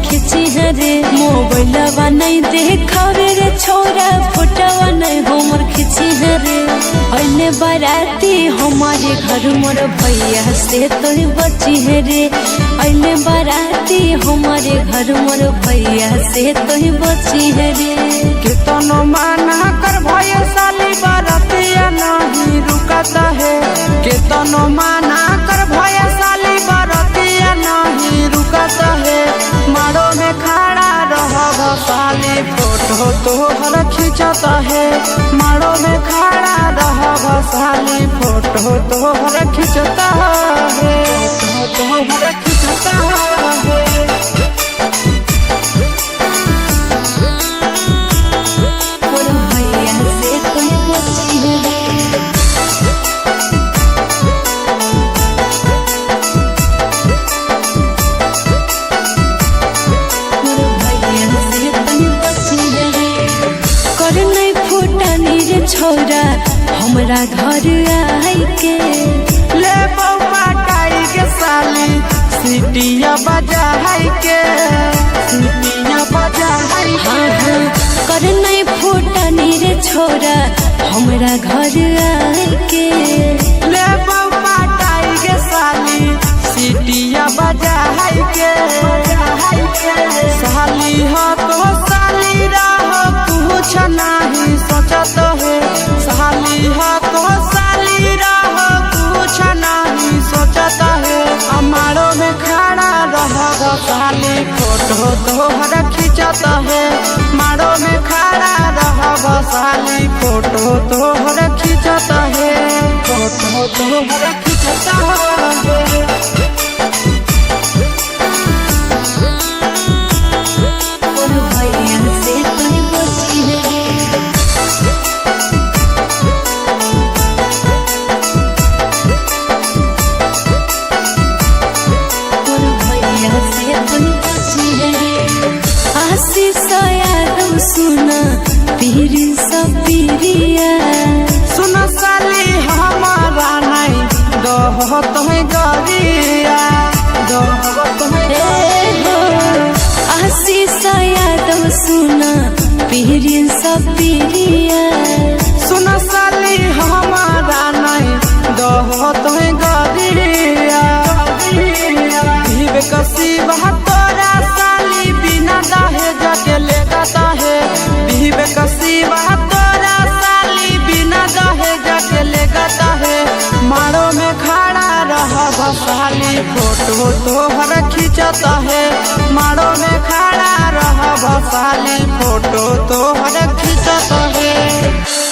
खिंची है रे। मोबाइलवा नहीं देखावे रे छोरा, फोटोवा नहीं हमर खिंची है रे। अइले बाराती हमारे घर मोर भैया से तो बची है रे। अइले बाराती हमारे घर मोर भैया से तो बची है रे। कितनो माना कर भैया साली बारातिया नहीं रुकता है। कितनो माना कर भैया साली बारातिया नहीं रुकता है। मारो में खड़ा रह साली फोटो तोहर खिंचता है। मारो में खड़ा रह साली फोटो तोहर खिंचता है। तोहर खिंचता है। छोरा हमरा घर आई के ले पटाई के साली सीटिया बजाई के। सीटिया बजाई हाँ हाँ कर नहीं फूटनी रे छोरा हमरा घर आई के। ले पटाई के साली सीटिया बजाई के। साली हो तो साली रहो कुछ नहीं सोचत है। साली हो तो साली रहो कुछ नहीं सोचत है। हमारो में खड़ा रहो साली फोटो तोहर खिंचत है। मारो में खड़ा रहो साली फोटो तोहर खिंचत है। फोटो तोहर खिंचत है। सुना पीर सब पीरिया सुना साली हमारा नहीं दोहत है गरिया। दोहत है आशीष यादव सुना पीर सब पीरिया। सुना साली हमारा नहीं दोहत है गरिया। कसी बहतोरा साली बिना दहेज के ले जाता है। कसी बहतोरा साली बिना दहेज के ले जाता है। मारो में खड़ा रह साली फोटो तोहर खिंचता है। मारो में खड़ा रह साली फोटो तोहर खिंचता है।